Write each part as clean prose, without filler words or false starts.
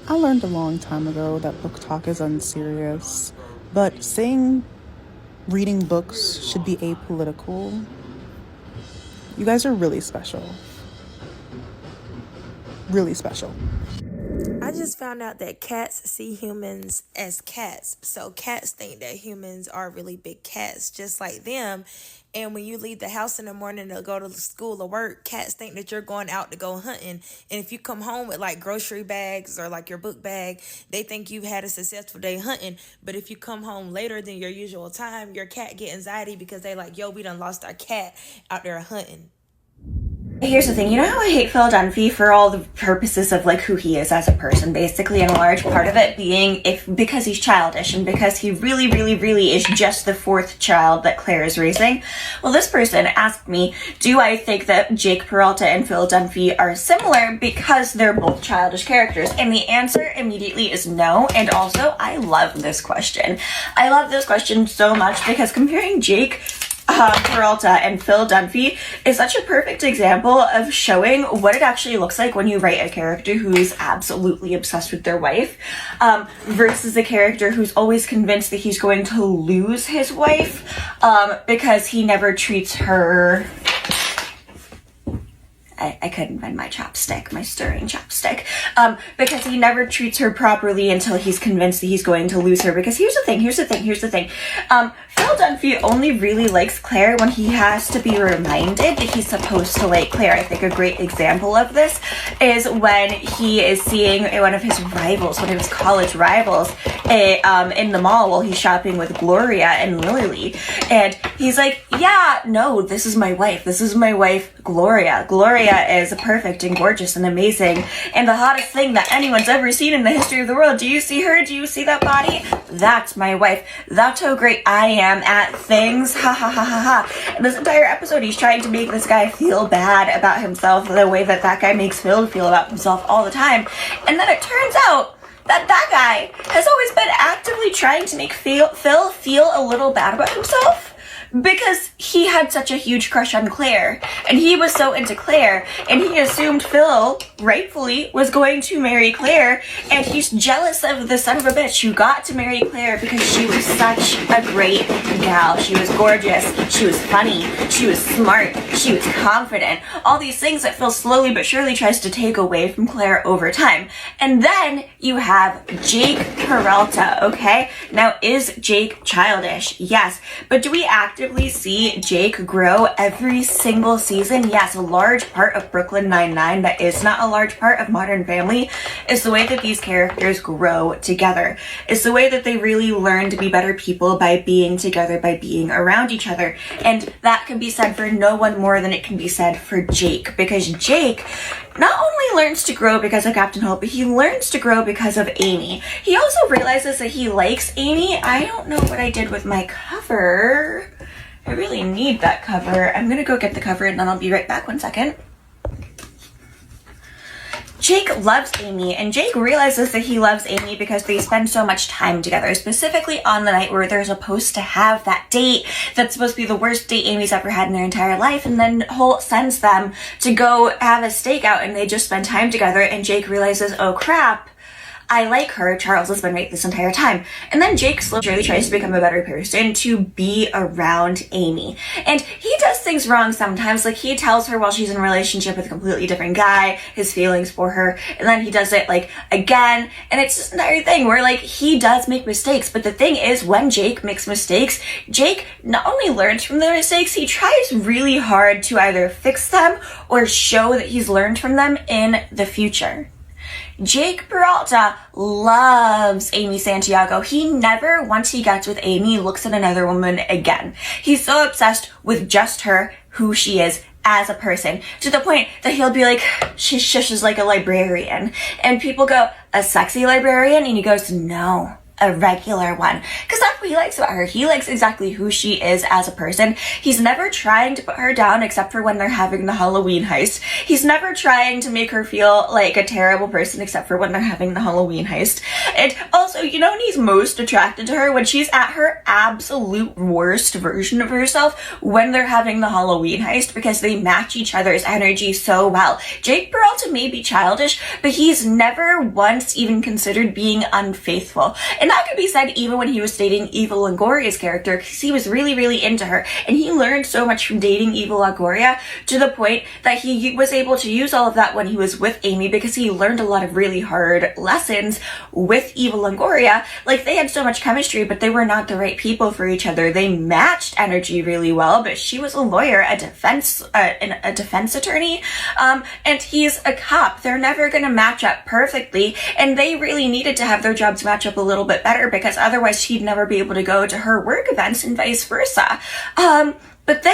I learned a long time ago that book talk is unserious, but saying reading books should be apolitical, you guys are really special. Really special. I just found out that cats see humans as cats. So cats think that humans are really big cats, just like them. And when you leave the house in the morning to go to school or work, cats think that you're going out to go hunting. And if you come home with like grocery bags or like your book bag, they think you've had a successful day hunting. But if you come home later than your usual time, your cat get anxiety because they like, yo, we done lost our cat out there hunting. Here's the thing, you know how I hate Phil Dunphy for all the purposes of like who he is as a person, basically, and a large part of it being because he's childish and because he really is just the fourth child that Claire is raising. Well, this person asked me, do I think that Jake Peralta and Phil Dunphy are similar because they're both childish characters? And the answer immediately is no. And also, I love this question. I love this question so much because comparing Jake Peralta and Phil Dunphy is such a perfect example of showing what it actually looks like when you write a character who is absolutely obsessed with their wife versus a character who's always convinced that he's going to lose his wife because he never treats her... I couldn't find my chopstick, my stirring chopstick, because he never treats her properly until he's convinced that he's going to lose her. Because here's the thing. Phil Dunphy only really likes Claire when he has to be reminded that he's supposed to like Claire. I think a great example of this is when he is seeing one of his rivals, one of his college rivals, in the mall while he's shopping with Gloria and Lily. And he's like, yeah, no, this is my wife. This is my wife, Gloria. Gloria is perfect and gorgeous and amazing and the hottest thing that anyone's ever seen in the history of the world. Do you see her? Do you see that body? That's my wife. That's how great I am at things. Ha ha ha ha ha. And this entire episode, he's trying to make this guy feel bad about himself the way that that guy makes Phil feel about himself all the time. And then it turns out that guy has always been actively trying to make Phil feel a little bad about himself because he had such a huge crush on Claire, and he was so into Claire, and he assumed Phil, rightfully, was going to marry Claire, and he's jealous of the son of a bitch who got to marry Claire because she was such a great gal. She was gorgeous, she was funny, she was smart, she was confident, all these things that Phil slowly but surely tries to take away from Claire over time. And then you have Jake Peralta, okay? Now, is Jake childish? Yes. But do we actively see Jake grow every single season? Yes, a large part of Brooklyn Nine-Nine that is not a large part of Modern Family is the way that these characters grow together. It's the way that they really learn to be better people by being together, by being around each other. And that can be said for no one more than it can be said for Jake, because Jake not only learns to grow because of Captain Hope, but he learns to grow because of Amy. He also realizes that he likes Amy. I don't know what I did with my cover. I really need that cover. I'm gonna go get the cover and then I'll be right back. 1 second. Jake loves Amy, and Jake realizes that he loves Amy because they spend so much time together, specifically on the night where they're supposed to have that date that's supposed to be the worst date Amy's ever had in their entire life, and then Holt sends them to go have a stakeout, and they just spend time together, and Jake realizes, oh crap, I like her. Charles has been right this entire time. And then Jake slowly tries to become a better person to be around Amy. And he does things wrong sometimes. Like, he tells her while she's in a relationship with a completely different guy, his feelings for her. And then he does it, like, again. And it's just an entire thing where, like, he does make mistakes. But the thing is, when Jake makes mistakes, Jake not only learns from the mistakes, he tries really hard to either fix them or show that he's learned from them in the future. Jake Peralta loves Amy Santiago. He never, once he gets with Amy, looks at another woman again. He's so obsessed with just her, who she is as a person, to the point that he'll be like, she shushes like a librarian. And people go, a sexy librarian? And he goes, no, a regular one. Because that's not what he likes about her. He likes exactly who she is as a person. He's never trying to put her down except for when they're having the Halloween heist. He's never trying to make her feel like a terrible person except for when they're having the Halloween heist. And also, you know when he's most attracted to her? When she's at her absolute worst version of herself, when they're having the Halloween heist, because they match each other's energy so well. Jake Peralta may be childish, but he's never once even considered being unfaithful. And that could be said even when he was dating Eva Longoria's character, because he was really, really into her. And he learned so much from dating Eva Longoria to the point that he was able to use all of that when he was with Amy, because he learned a lot of really hard lessons with Eva Longoria. Like, they had so much chemistry, but they were not the right people for each other. They matched energy really well, but she was a lawyer, a defense attorney, and he's a cop. They're never going to match up perfectly, and they really needed to have their jobs match up a little bit better, because otherwise she'd never be able to go to her work events and vice versa. But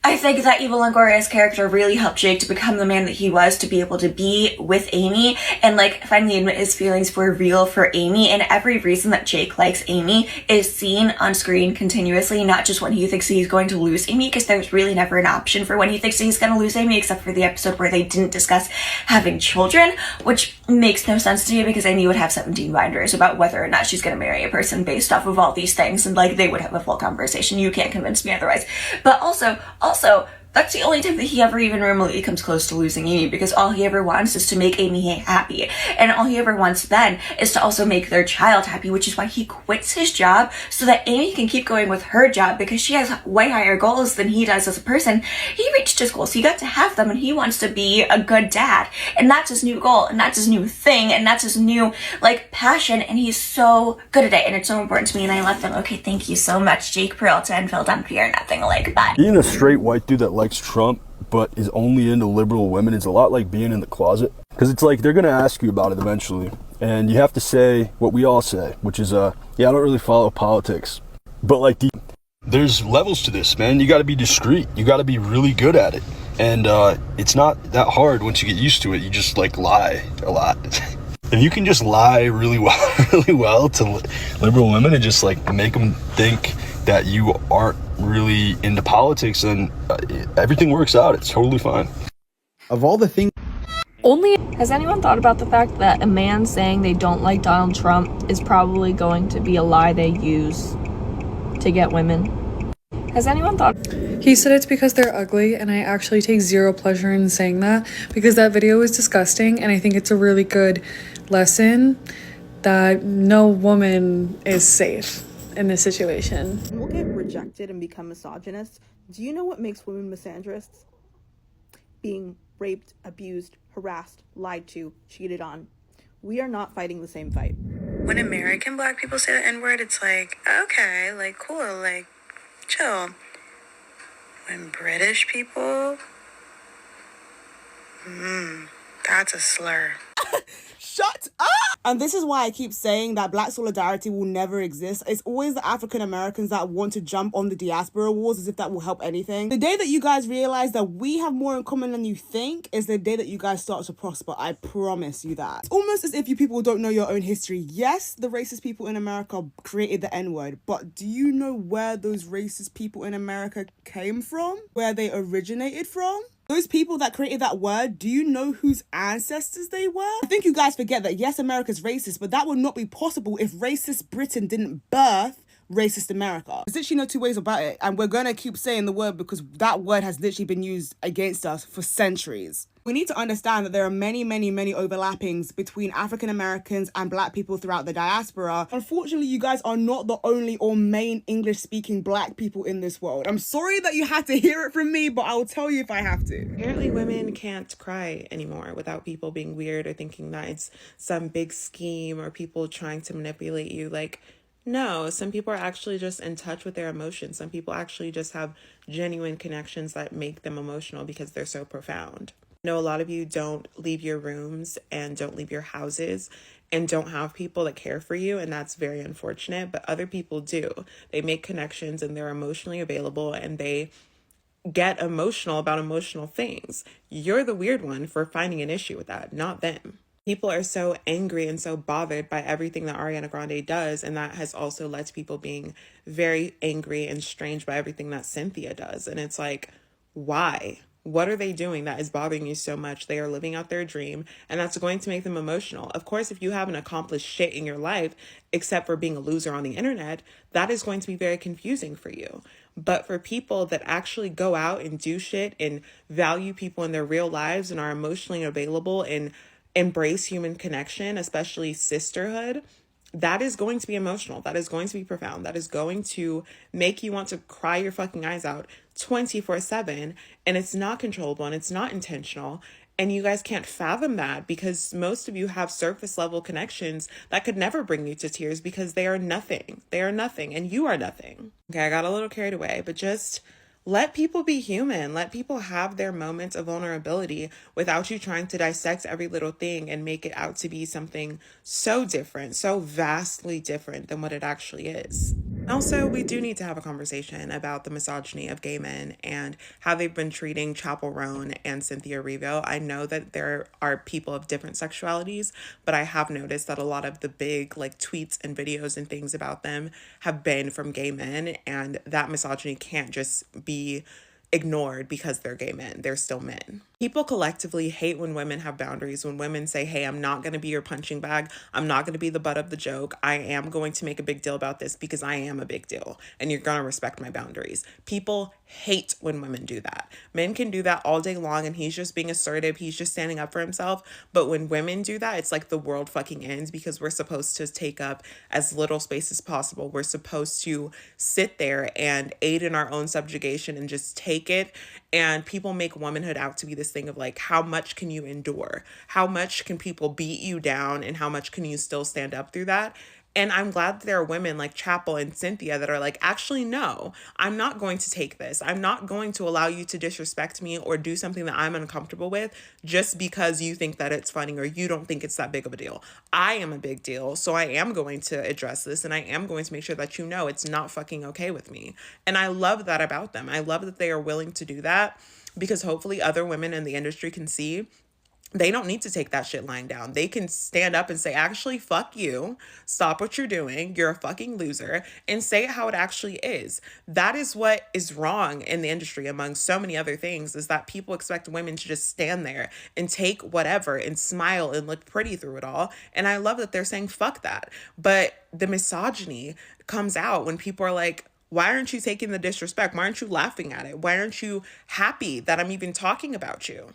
I think that Eva Longoria's character really helped Jake to become the man that he was, to be able to be with Amy and like finally admit his feelings were real for Amy. And every reason that Jake likes Amy is seen on screen continuously, not just when he thinks he's going to lose Amy, because there's really never an option for when he thinks he's going to lose Amy, except for the episode where they didn't discuss having children, which makes no sense to me, because Amy would have 17 binders about whether or not she's going to marry a person based off of all these things, and like they would have a full conversation. You can't convince me otherwise. But also, that's the only time that he ever even remotely comes close to losing Amy, because all he ever wants is to make Amy happy. And all he ever wants then is to also make their child happy, which is why he quits his job so that Amy can keep going with her job, because she has way higher goals than he does as a person. He reached his goals. He got to have them, and he wants to be a good dad. And that's his new goal, and that's his new thing, and that's his new, like, passion, and he's so good at it, and it's so important to me, and I love them. Okay, thank you so much. Jake Peralta and Phil Dunphy are nothing alike, but being a straight white dude that likes Trump but is only into liberal women is a lot like being in the closet, because it's like they're gonna ask you about it eventually, and you have to say what we all say, which is yeah, I don't really follow politics, but like there's levels to this, man. You got to be discreet, you got to be really good at it, and it's not that hard once you get used to it. You just like lie a lot. If you can just lie really well to liberal women and just like make them think that you aren't really into politics, and everything works out. It's totally fine. Of all the things, Has anyone thought about the fact that a man saying they don't like Donald Trump is probably going to be a lie they use to get women? Has anyone thought? He said it's because they're ugly, and I actually take zero pleasure in saying that, because that video is disgusting, and I think it's a really good lesson that no woman is safe in this situation. We'll get rejected and become misogynists. Do you know what makes women misandrists? Being raped, abused, harassed, lied to, cheated on. We are not fighting the same fight. When American black people say the N-word, it's like, okay, like, cool, like, chill. When British people, that's a slur. Shut up! And this is why I keep saying that black solidarity will never exist. It's always the African Americans that want to jump on the diaspora wars as if that will help anything. The day that you guys realize that we have more in common than you think is the day that you guys start to prosper. I promise you that. It's almost as if you people don't know your own history. Yes, the racist people in America created the N-word, but do you know where those racist people in America came from? Where they originated from? Those people that created that word, do you know whose ancestors they were? I think you guys forget that yes, America's racist, but that would not be possible if racist Britain didn't birth racist America. There's literally no two ways about it, and we're gonna keep saying the word because that word has literally been used against us for centuries. We need to understand that there are many overlappings between African Americans and black people throughout the diaspora. Unfortunately, you guys are not the only or main English-speaking black people in this world. I'm sorry that you had to hear it from me, but I will tell you if I have to. Apparently women can't cry anymore without people being weird or thinking that it's some big scheme or people trying to manipulate you. Like, no, some people are actually just in touch with their emotions. Some people actually just have genuine connections that make them emotional because they're so profound. I know a lot of you don't leave your rooms and don't leave your houses and don't have people that care for you, and that's very unfortunate, but other people do. They make connections and they're emotionally available and they get emotional about emotional things. You're the weird one for finding an issue with that, not them. People are so angry and so bothered by everything that Ariana Grande does, and that has also led to people being very angry and strange by everything that Cynthia does. And it's like, why? What are they doing that is bothering you so much? They are living out their dream, and that's going to make them emotional. Of course, if you haven't accomplished shit in your life, except for being a loser on the internet, that is going to be very confusing for you. But for people that actually go out and do shit and value people in their real lives and are emotionally available and embrace human connection, especially sisterhood, that is going to be emotional. That is going to be profound. That is going to make you want to cry your fucking eyes out 24/7. And it's not controllable and it's not intentional. And you guys can't fathom that because most of you have surface level connections that could never bring you to tears because they are nothing. They are nothing and you are nothing. Okay, I got a little carried away, but just let people be human. Let people have their moments of vulnerability without you trying to dissect every little thing and make it out to be something so different, so vastly different than what it actually is. Also, we do need to have a conversation about the misogyny of gay men and how they've been treating Chappell Roan and Cynthia Erivo. I know that there are people of different sexualities, but I have noticed that a lot of the big like tweets and videos and things about them have been from gay men, and that misogyny can't just be ignored because they're gay men. They're still men. People collectively hate when women have boundaries, when women say, hey, I'm not going to be your punching bag. I'm not going to be the butt of the joke. I am going to make a big deal about this because I am a big deal and you're going to respect my boundaries. People hate when women do that. Men can do that all day long and he's just being assertive. He's just standing up for himself. But when women do that, it's like the world fucking ends because we're supposed to take up as little space as possible. We're supposed to sit there and aid in our own subjugation and just take it. And people make womanhood out to be this thing of like, how much can you endure? How much can people beat you down? And how much can you still stand up through that? And I'm glad that there are women like Chappell and Cynthia that are like, actually, no, I'm not going to take this. I'm not going to allow you to disrespect me or do something that I'm uncomfortable with just because you think that it's funny or you don't think it's that big of a deal. I am a big deal. So I am going to address this and I am going to make sure that you know it's not fucking okay with me. And I love that about them. I love that they are willing to do that because hopefully other women in the industry can see they don't need to take that shit lying down. They can stand up and say, actually, fuck you. Stop what you're doing. You're a fucking loser. And say it how it actually is. That is what is wrong in the industry, among so many other things, is that people expect women to just stand there and take whatever and smile and look pretty through it all. And I love that they're saying, fuck that. But the misogyny comes out when people are like, why aren't you taking the disrespect? Why aren't you laughing at it? Why aren't you happy that I'm even talking about you?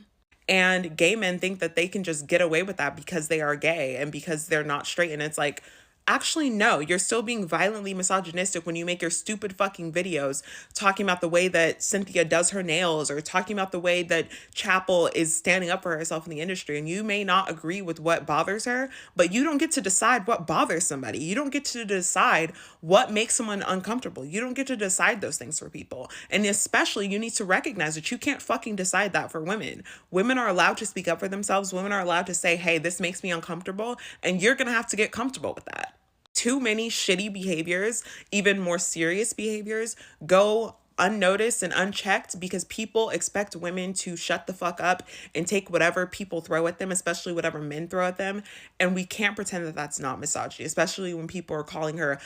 And gay men think that they can just get away with that because they are gay and because they're not straight. And it's like, actually, no, you're still being violently misogynistic when you make your stupid fucking videos talking about the way that Cynthia does her nails or talking about the way that Chappell is standing up for herself in the industry. And you may not agree with what bothers her, but you don't get to decide what bothers somebody. You don't get to decide what makes someone uncomfortable. You don't get to decide those things for people. And especially you need to recognize that you can't fucking decide that for women. Women are allowed to speak up for themselves. Women are allowed to say, hey, this makes me uncomfortable. And you're going to have to get comfortable with that. Too many shitty behaviors, even more serious behaviors, go unnoticed and unchecked because people expect women to shut the fuck up and take whatever people throw at them, especially whatever men throw at them. And we can't pretend that that's not misogyny, especially when people are calling her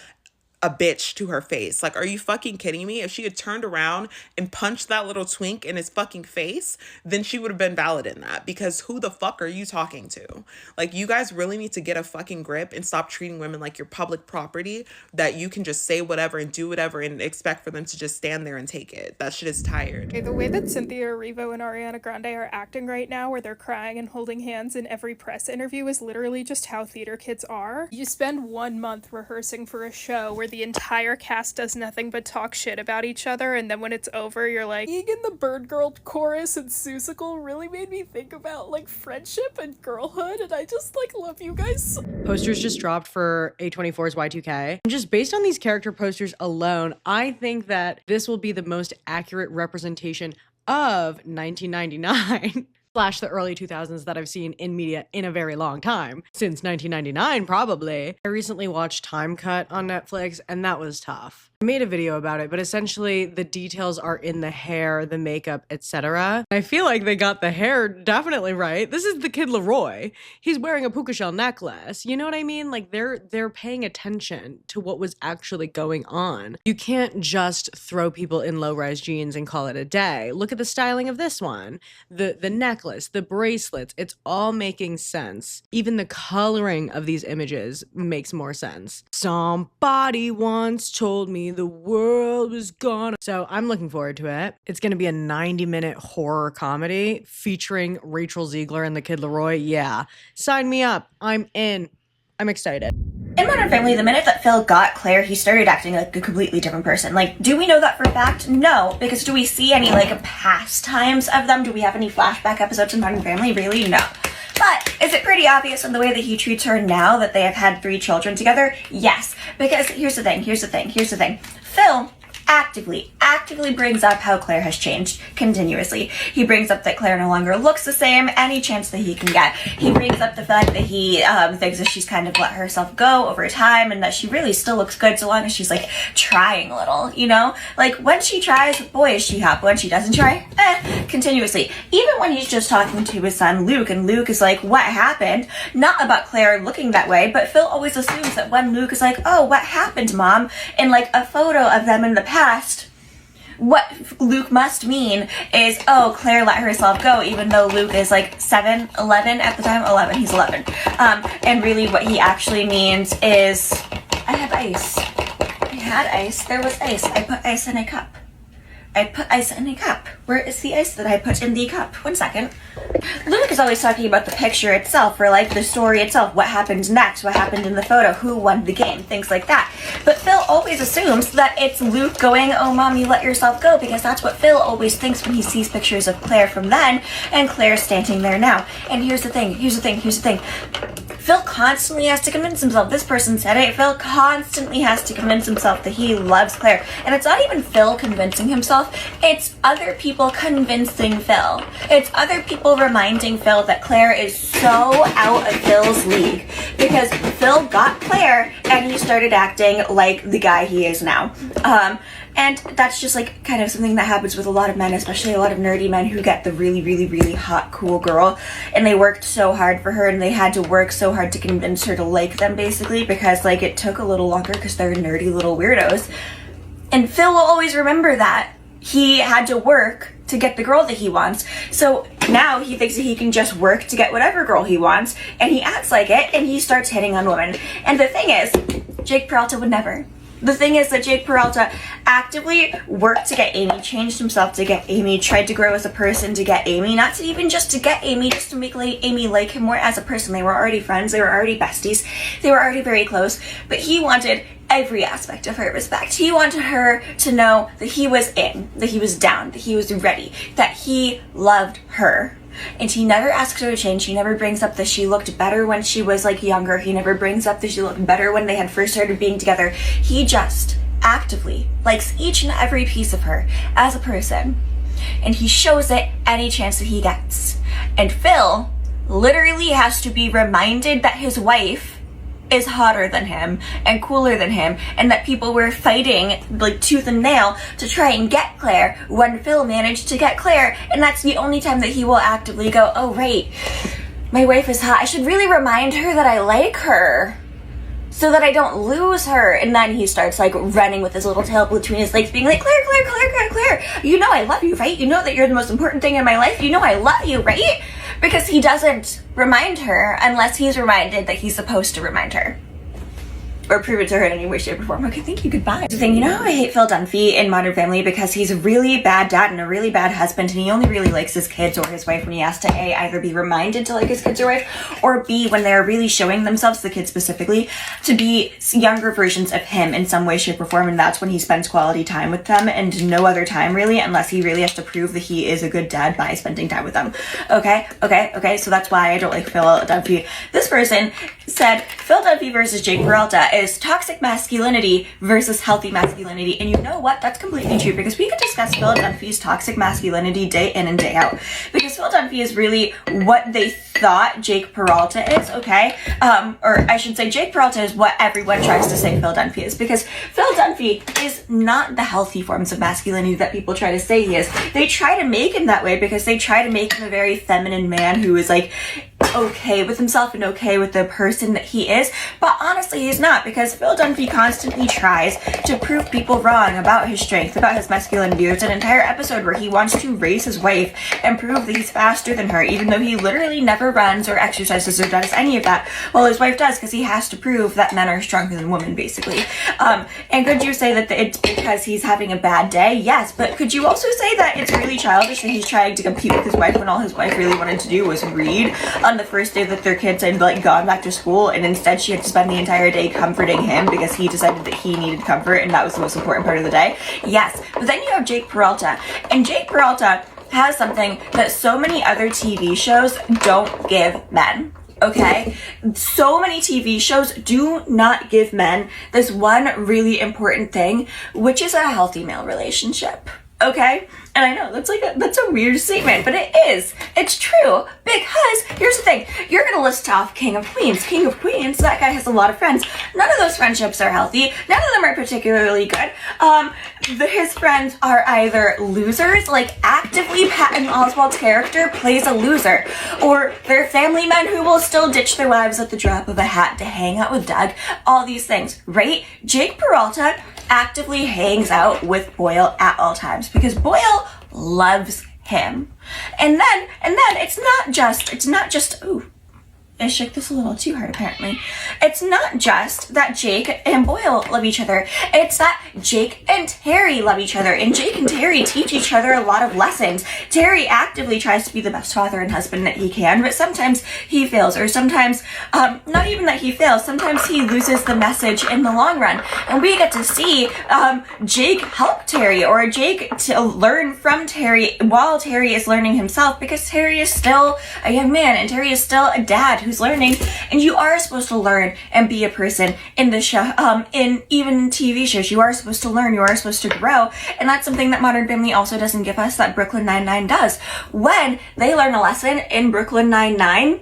a bitch to her face. Like, are you fucking kidding me? If she had turned around and punched that little twink in his fucking face, then she would have been valid in that, because who the fuck are you talking to? Like, you guys really need to get a fucking grip and stop treating women like your public property that you can just say whatever and do whatever and expect for them to just stand there and take it. That shit is tired. Okay, the way that Cynthia Erivo and Ariana Grande are acting right now, where they're crying and holding hands in every press interview, is literally just how theater kids are. You spend 1 month rehearsing for a show where the entire cast does nothing but talk shit about each other, and then when it's over, you're like, being in the Bird Girl chorus and Seussical really made me think about, like, friendship and girlhood, and I just, like, love you guys. Posters just dropped for A24's Y2K. And just based on these character posters alone, I think that this will be the most accurate representation of 1999. slash the early 2000s that I've seen in media in a very long time, since 1999 probably. I recently watched Time Cut on Netflix, and that was tough. I made a video about it, but essentially the details are in the hair, the makeup, etc. I feel like they got the hair definitely right. This is the Kid Laroi. He's wearing a puka shell necklace. You know what I mean? Like they're paying attention to what was actually going on. You can't just throw people in low-rise jeans and call it a day. Look at the styling of this one. The necklace, the bracelets, it's all making sense. Even the coloring of these images makes more sense. Somebody once told me the world was gone. So I'm looking forward to it. It's going to be a 90-minute horror comedy featuring Rachel Ziegler and the Kid Laroi. Yeah, sign me up. I'm in. I'm excited. In Modern Family, the minute that Phil got Claire, he started acting like a completely different person. Like, do we know that for a fact? No. Because do we see any, like, pastimes of them? Do we have any flashback episodes in Modern Family? Really? No. But is it pretty obvious in the way that he treats her now that they have had 3 children together? Yes. Because here's the thing. Phil actively brings up how Claire has changed continuously. He brings up that Claire no longer looks the same any chance that he can get. He brings up the fact that he thinks that she's kind of let herself go over time and that she really still looks good so long as she's like trying a little, you know? Like when she tries, boy is she hot. When she doesn't try, continuously. Even when he's just talking to his son Luke and Luke is like, what happened? Not about Claire looking that way, but Phil always assumes that when Luke is like, oh, what happened, Mom? In like a photo of them in the past, what Luke must mean is, oh, Claire let herself go, even though Luke is like 11 at the time. 11, he's 11. And really what he actually means is, I have ice. I had ice. There was ice. I put ice in a cup. Where is the ice that I put in the cup? 1 second. Luke is always talking about the picture itself, or like the story itself, what happened next, what happened in the photo, who won the game, things like that. But Phil always assumes that it's Luke going, oh mom, you let yourself go, because that's what Phil always thinks when he sees pictures of Claire from then, and Claire standing there now. And here's the thing. Phil constantly has to convince himself, this person said it, Phil constantly has to convince himself that he loves Claire. And it's not even Phil convincing himself, it's other people convincing Phil. It's other people reminding Phil that Claire is so out of Phil's league. Because Phil got Claire and he started acting like the guy he is now. And that's just like kind of something that happens with a lot of men, especially a lot of nerdy men who get the really, really, really hot, cool girl. And they worked so hard for her and they had to work so hard to convince her to like them, basically, because like it took a little longer because they're nerdy little weirdos. And Phil will always remember that. He had to work to get the girl that he wants. So now he thinks that he can just work to get whatever girl he wants, and he acts like it, and he starts hitting on women. And the thing is, Jake Peralta would never. The thing is that Jake Peralta actively worked to get Amy, changed himself to get Amy, tried to grow as a person to get Amy, not to even just to get Amy, just to make Amy like him more as a person. They were already friends, they were already besties, they were already very close, but he wanted every aspect of her respect. He wanted her to know that he was in, that he was down, that he was ready, that he loved her. And he never asks her to change. He never brings up that she looked better when she was like younger. He never brings up that she looked better when they had first started being together. He just actively likes each and every piece of her as a person. And he shows it any chance that he gets. And Phil literally has to be reminded that his wife is hotter than him and cooler than him, and that people were fighting like tooth and nail to try and get Claire when Phil managed to get Claire. And that's the only time that he will actively go, oh right, my wife is hot, I should really remind her that I like her so that I don't lose her. And then he starts like running with his little tail between his legs being like, Claire, you know I love you, right? You know that you're the most important thing in my life. You know I love you, right? Because he doesn't remind her unless he's reminded that he's supposed to remind her. Or prove it to her in any way, shape, or form. Okay, thank you, goodbye. The thing, you know how I hate Phil Dunphy in Modern Family because he's a really bad dad and a really bad husband, and he only really likes his kids or his wife when he has to A, either be reminded to like his kids or wife, or B, when they're really showing themselves, the kids specifically, to be younger versions of him in some way, shape, or form, and that's when he spends quality time with them, and no other time really, unless he really has to prove that he is a good dad by spending time with them. Okay, so that's why I don't like Phil Dunphy. This person said, Phil Dunphy versus Jake Peralta. that is toxic masculinity versus healthy masculinity. And you know what? That's completely true, because we could discuss Phil Dunphy's toxic masculinity day in and day out. Because Phil Dunphy is really what they thought Jake Peralta is, okay? Or I should say Jake Peralta is what everyone tries to say Phil Dunphy is, because Phil Dunphy is not the healthy forms of masculinity that people try to say he is. They try to make him that way because they try to make him a very feminine man who is like okay with himself and okay with the person that he is, but honestly he's not, because Phil Dunphy constantly tries to prove people wrong about his strength, about his masculinity. There's an entire episode where he wants to race his wife and prove that he's faster than her, even though he literally never runs or exercises or does any of that. Well, his wife does, because he has to prove that men are stronger than women, basically. And could you say that it's because he's having a bad day? Yes, but could you also say that it's really childish that he's trying to compete with his wife when all his wife really wanted to do was read on the first day that their kids had like gone back to school, and instead she had to spend the entire day comforting him because he decided that he needed comfort and that was the most important part of the day? Yes, but then you have Jake Peralta, and Jake Peralta has something that so many other TV shows don't give men. Okay, so many TV shows do not give men this one really important thing, which is a healthy male relationship. Okay, and I know that's a weird statement, but it is. It's true, because here's the thing: you're gonna list off King of Queens. King of Queens, that guy has a lot of friends. None of those friendships are healthy. None of them are particularly good. His friends are either losers, like actively Patton Oswalt's character plays a loser, or they're family men who will still ditch their wives at the drop of a hat to hang out with Doug. All these things, right? Jake Peralta actively hangs out with Boyle at all times because Boyle loves him. And then it's not just ooh, I shook this a little too hard apparently. It's not just that Jake and Boyle love each other. It's that Jake and Terry love each other, and Jake and Terry teach each other a lot of lessons. Terry actively tries to be the best father and husband that he can, but sometimes he fails, or sometimes not even that he fails, sometimes he loses the message in the long run. And we get to see Jake help Terry, or Jake to learn from Terry while Terry is learning himself, because Terry is still a young man and Terry is still a dad who's learning. And you are supposed to learn and be a person in the show, in even TV shows. You are supposed to learn, you are supposed to grow, and that's something that Modern Family also doesn't give us, that Brooklyn Nine-Nine does. When they learn a lesson in Brooklyn Nine-Nine,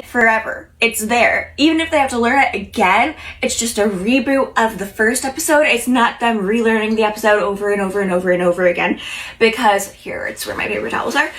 forever. It's there. Even if they have to learn it again, it's just a reboot of the first episode. It's not them relearning the episode over and over and over and over again, because here, it's where my paper towels are.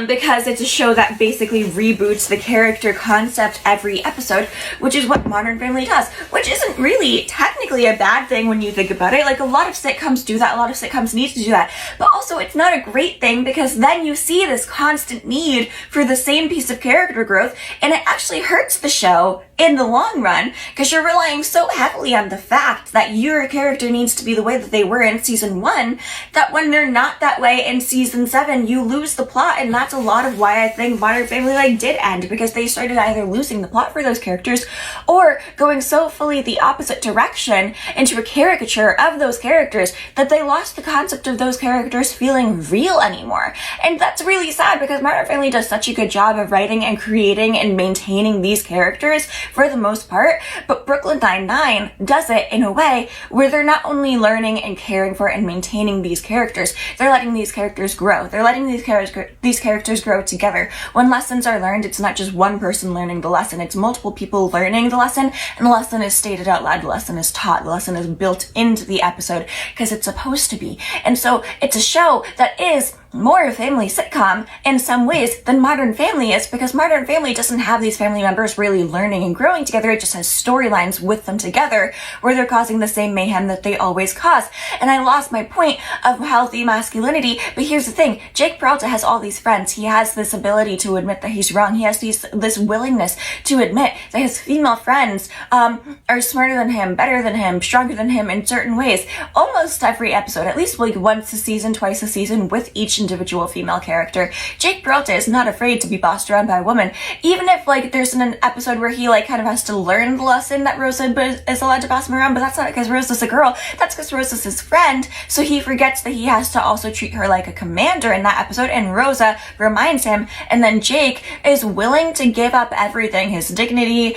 Because it's a show that basically reboots the character concept every episode, which is what Modern Family does, which isn't really technically a bad thing when you think about it. Like, a lot of sitcoms do that, a lot of sitcoms need to do that, but also it's not a great thing, because then you see this constant need for the same piece of character growth, and it actually hurts the show in the long run, because you're relying so heavily on the fact that your character needs to be the way that they were in season 1, that when they're not that way in season 7, you lose the plot. And that's a lot of why I think Modern Family did end, because they started either losing the plot for those characters or going so fully the opposite direction into a caricature of those characters that they lost the concept of those characters feeling real anymore. And that's really sad, because Modern Family does such a good job of writing and creating and maintaining these characters for the most part, but Brooklyn Nine-Nine does it in a way where they're not only learning and caring for and maintaining these characters, they're letting these characters grow. They're letting these characters grow together. When lessons are learned, it's not just one person learning the lesson, it's multiple people learning the lesson, and the lesson is stated out loud, the lesson is taught, the lesson is built into the episode, because it's supposed to be. And so it's a show that is more a family sitcom in some ways than Modern Family is, because Modern Family doesn't have these family members really learning and growing together. It just has storylines with them together where they're causing the same mayhem that they always cause. And I lost my point of healthy masculinity, but here's the thing: Jake Peralta has all these friends. He has this ability to admit that he's wrong. He has this willingness to admit that his female friends are smarter than him, better than him, stronger than him in certain ways. Almost every episode, at least like once a season, twice a season, with each individual female character, Jake Peralta is not afraid to be bossed around by a woman, even if there's an episode where he kind of has to learn the lesson that Rosa is allowed to boss him around. But that's not because Rosa's a girl, that's because Rosa's his friend, so he forgets that he has to also treat her like a commander in that episode, and Rosa reminds him, and then Jake is willing to give up everything, his dignity,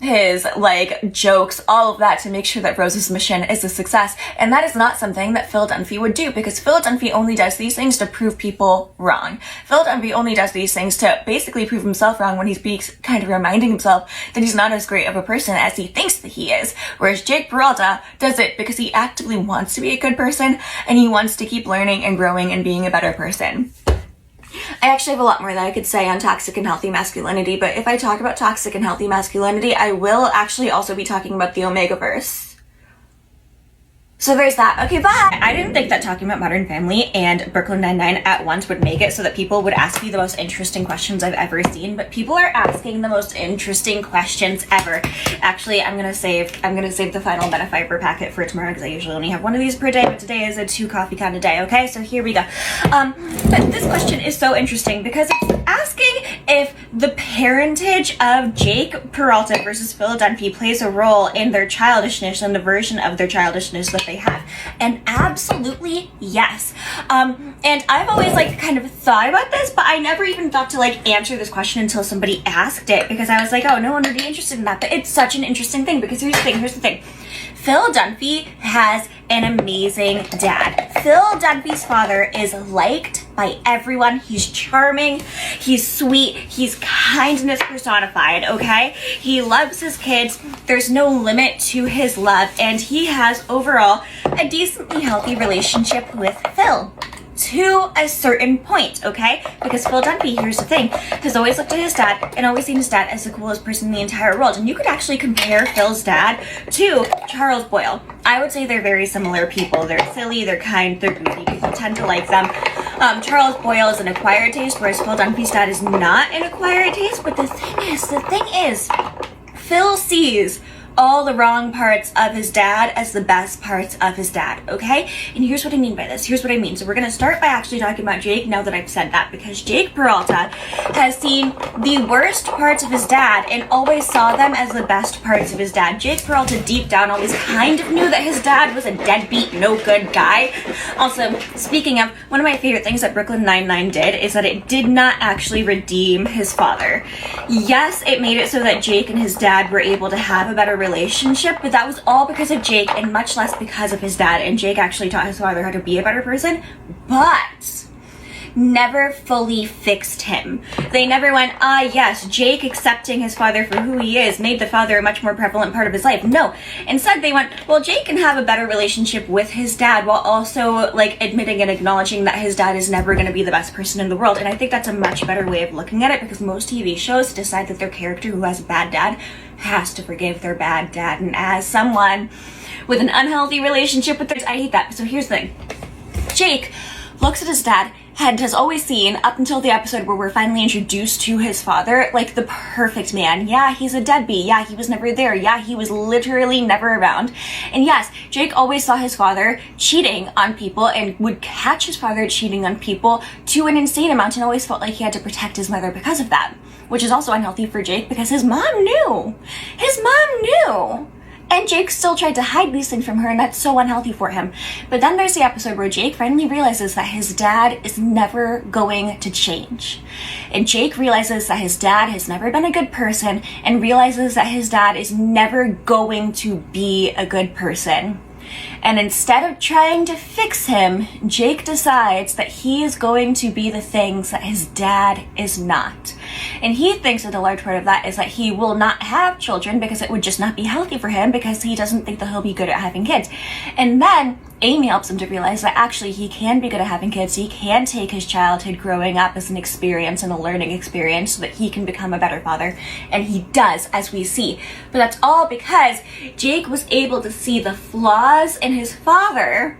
his like jokes, all of that to make sure that Rose's mission is a success. And that is not something that Phil Dunphy would do, because Phil Dunphy only does these things to prove people wrong. Phil Dunphy only does these things to basically prove himself wrong when he speaks, kind of reminding himself that he's not as great of a person as he thinks that he is. Whereas Jake Peralta does it because he actively wants to be a good person and he wants to keep learning and growing and being a better person. I actually have a lot more that I could say on toxic and healthy masculinity, but if I talk about toxic and healthy masculinity, I will actually also be talking about the Omegaverse. So there's that. Okay, bye! I didn't think that talking about Modern Family and Brooklyn Nine-Nine at once would make it so that people would ask me the most interesting questions I've ever seen, but people are asking the most interesting questions ever. Actually, I'm gonna save the final Metafiber packet for tomorrow because I usually only have one of these per day, but today is a 2 coffee kind of day, okay? So here we go. But this question is so interesting because it's asking if the parentage of Jake Peralta versus Phil Dunphy plays a role in their childishness and the version of their childishness that they have. And absolutely yes. And I've always like kind of thought about this, but I never even thought to like answer this question until somebody asked it, because I was like, oh, no one would be interested in that. But it's such an interesting thing, because here's the thing. Phil Dunphy has an amazing dad. Phil Dunphy's father is liked by everyone. He's charming, he's sweet, he's kindness personified, okay? He loves his kids, there's no limit to his love, and he has overall a decently healthy relationship with Phil. To a certain point, okay? Because Phil Dunphy, here's the thing, has always looked at his dad and always seen his dad as the coolest person in the entire world. And you could actually compare Phil's dad to Charles Boyle. I would say they're very similar people. They're silly, they're kind, they're goofy. People tend to like them. Charles Boyle is an acquired taste, whereas Phil Dunphy's dad is not an acquired taste. But the thing is, Phil sees all the wrong parts of his dad as the best parts of his dad, okay? And here's what I mean by this. Here's what I mean. So we're going to start by actually talking about Jake now that I've said that, because Jake Peralta has seen the worst parts of his dad and always saw them as the best parts of his dad. Jake Peralta deep down always kind of knew that his dad was a deadbeat, no good guy. Also, speaking of, one of my favorite things that Brooklyn Nine-Nine did is that it did not actually redeem his father. Yes, it made it so that Jake and his dad were able to have a better relationship, but that was all because of Jake and much less because of his dad. And Jake actually taught his father how to be a better person, but never fully fixed him. They never went, yes, Jake accepting his father for who he is made the father a much more prevalent part of his life. No. Instead, they went, well, Jake can have a better relationship with his dad while also like admitting and acknowledging that his dad is never going to be the best person in the world. And I think that's a much better way of looking at it, because most TV shows decide that their character who has a bad dad has to forgive their bad dad. And as someone with an unhealthy relationship with theirs, I hate that. So here's the thing. Jake looks at his dad and has always seen, up until the episode where we're finally introduced to his father, like the perfect man. Yeah, he's a deadbeat. Yeah, he was never there. Yeah, he was literally never around. And yes, Jake always saw his father cheating on people and would catch his father cheating on people to an insane amount, and always felt like he had to protect his mother because of that. Which is also unhealthy for Jake, because his mom knew. His mom knew. And Jake still tried to hide these things from her, and that's so unhealthy for him. But then there's the episode where Jake finally realizes that his dad is never going to change. And Jake realizes that his dad has never been a good person, and realizes that his dad is never going to be a good person. And instead of trying to fix him, Jake decides that he is going to be the things that his dad is not. And he thinks that a large part of that is that he will not have children because it would just not be healthy for him, because he doesn't think that he'll be good at having kids. And then Amy helps him to realize that actually he can be good at having kids. He can take his childhood growing up as an experience and a learning experience so that he can become a better father. And he does, as we see. But that's all because Jake was able to see the flaws in his father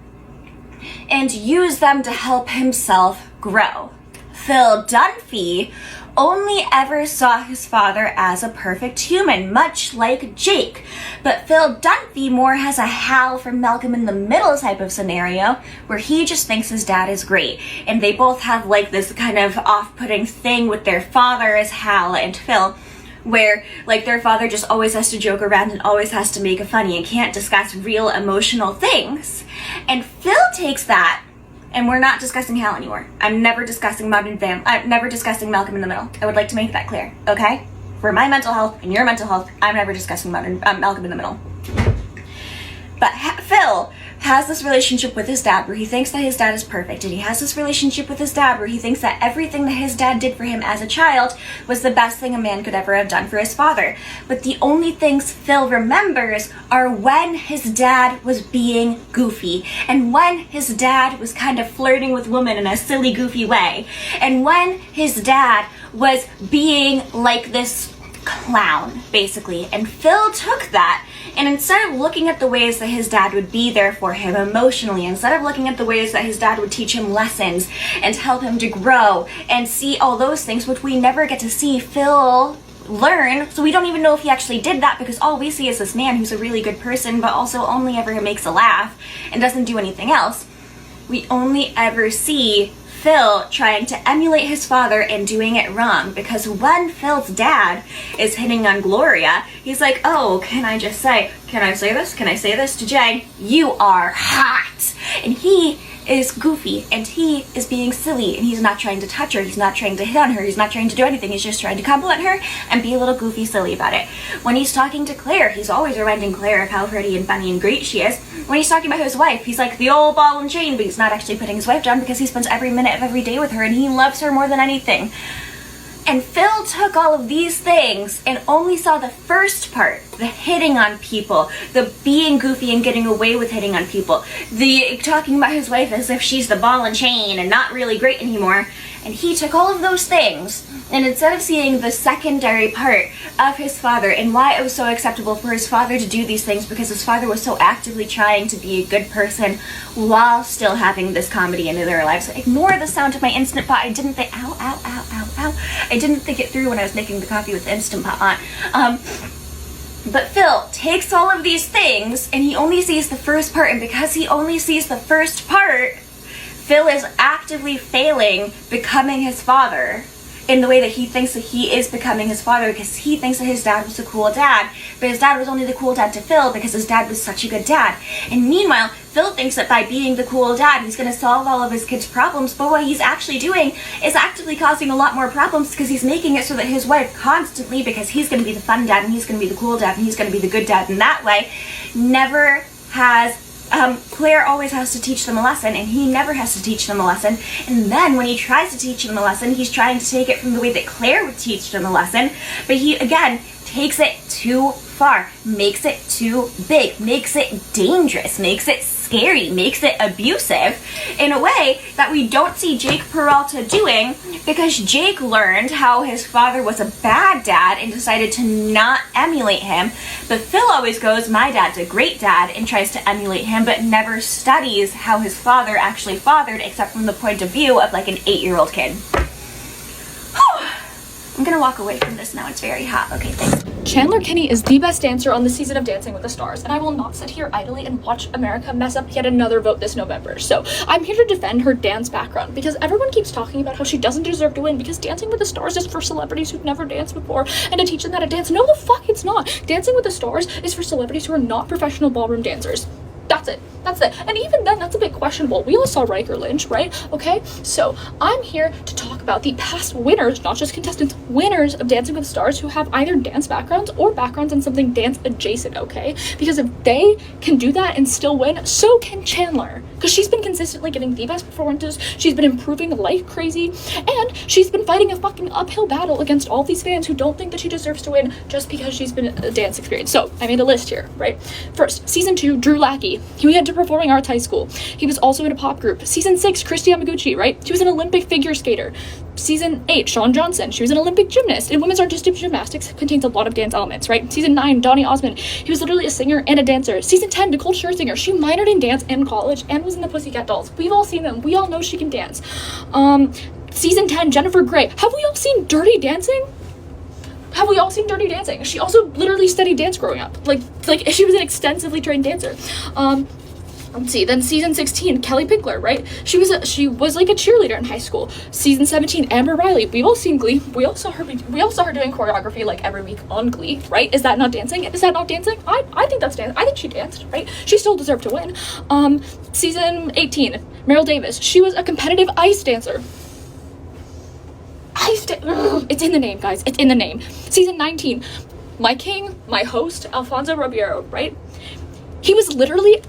and use them to help himself grow. Phil Dunphy only ever saw his father as a perfect human, much like Jake. But Phil Dunphy more has a Hal from Malcolm in the Middle type of scenario, where he just thinks his dad is great. And they both have like this kind of off-putting thing with their father as Hal and Phil, where like their father just always has to joke around and always has to make it funny and can't discuss real emotional things. And Phil takes that, and we're not discussing Hal anymore. I'm never discussing Modern Family. I'm never discussing Malcolm in the Middle. I would like to make that clear, okay? for my mental health and your mental health, I'm never discussing Malcolm in the Middle. But Phil has this relationship with his dad where he thinks that his dad is perfect, and he has this relationship with his dad where he thinks that everything that his dad did for him as a child was the best thing a man could ever have done for his father. But the only things Phil remembers are when his dad was being goofy, and when his dad was kind of flirting with women in a silly, goofy way, and when his dad was being like this clown, basically. And Phil took that, and instead of looking at the ways that his dad would be there for him emotionally, instead of looking at the ways that his dad would teach him lessons and help him to grow and see all those things, which we never get to see Phil learn, so we don't even know if he actually did that, because all we see is this man who's a really good person but also only ever makes a laugh and doesn't do anything else. We only ever see Phil trying to emulate his father and doing it wrong, because when Phil's dad is hitting on Gloria, he's like, oh, can I say this to Jay? You are hot. And he is goofy, and he is being silly, and he's not trying to touch her, he's not trying to hit on her, he's not trying to do anything, he's just trying to compliment her and be a little goofy silly about it. When he's talking to Claire, he's always reminding Claire of how pretty and funny and great she is. When he's talking about his wife, he's like the old ball and chain, but he's not actually putting his wife down, because he spends every minute of every day with her and he loves her more than anything. And Phil took all of these things and only saw the first part, the hitting on people, the being goofy and getting away with hitting on people, the talking about his wife as if she's the ball and chain and not really great anymore. And he took all of those things, and instead of seeing the secondary part of his father and why it was so acceptable for his father to do these things, because his father was so actively trying to be a good person while still having this comedy into their lives. So ignore the sound of my Instant Pot. I didn't think, ow, ow, ow, ow, ow. I didn't think it through when I was making the coffee with the Instant Pot on. But Phil takes all of these things and he only sees the first part, and because he only sees the first part, Phil is actively failing becoming his father in the way that he thinks that he is becoming his father, because he thinks that his dad was a cool dad, but his dad was only the cool dad to Phil because his dad was such a good dad. And meanwhile, Phil thinks that by being the cool dad, he's going to solve all of his kids' problems, but what he's actually doing is actively causing a lot more problems, because he's making it so that his wife constantly, because he's going to be the fun dad and he's going to be the cool dad and he's going to be the good dad in that way, never has Claire always has to teach them a lesson, and he never has to teach them a lesson. And then when he tries to teach them a lesson, he's trying to take it from the way that Claire would teach them a lesson, but he, again, takes it too far, makes it too big, makes it dangerous, makes it scary, makes it abusive in a way that we don't see Jake Peralta doing, because Jake learned how his father was a bad dad and decided to not emulate him. But Phil always goes, my dad's a great dad, and tries to emulate him, but never studies how his father actually fathered, except from the point of view of like an 8-year-old kid. I'm gonna walk away from this now, it's very hot. Okay, thanks. Chandler Kinney is the best dancer on the season of Dancing with the Stars, and I will not sit here idly and watch America mess up yet another vote this November. So I'm here to defend her dance background, because everyone keeps talking about how she doesn't deserve to win because Dancing with the Stars is for celebrities who've never danced before and to teach them how to dance. No, the fuck it's not. Dancing with the Stars is for celebrities who are not professional ballroom dancers. That's it. And even then, that's a bit questionable. We all saw Riker Lynch, right? Okay, so I'm here to talk about the past winners, not just contestants, winners of Dancing with the Stars who have either dance backgrounds or backgrounds in something dance adjacent, okay? Because if they can do that and still win, so can Chandler. Because she's been consistently giving the best performances, she's been improving like crazy, and she's been fighting a fucking uphill battle against all these fans who don't think that she deserves to win just because she's been a dance experience. So I made a list here, right? First, season 2, Drew Lackey. He went to Performing Arts High School. He was also in a pop group. Season 6, Christy Yamaguchi, right? She was an Olympic figure skater. Season 8, Shawn Johnson. She was an Olympic gymnast. And women's artistic gymnastics contains a lot of dance elements, right? Season 9, Donny Osmond. He was literally a singer and a dancer. Season 10, Nicole Scherzinger. She minored in dance in college and was in the Pussycat Dolls. We've all seen them. We all know she can dance. Season 10, Jennifer Grey. Have we all seen Dirty Dancing? Have we all seen Dirty Dancing? She also literally studied dance growing up. Like she was an extensively trained dancer. Let's see, then season 16, Kelly Pickler, right? She was like a cheerleader in high school. Season 17, Amber Riley. We've all seen Glee. We all saw her doing choreography like every week on Glee, right? Is that not dancing? Is that not dancing? I think that's dance. I think she danced, right? She still deserved to win. Season 18, Meryl Davis. She was a competitive ice dancer. It's in the name, guys. It's in the name. Season 19. My king, my host, Alfonso Ribeiro, right? He was literally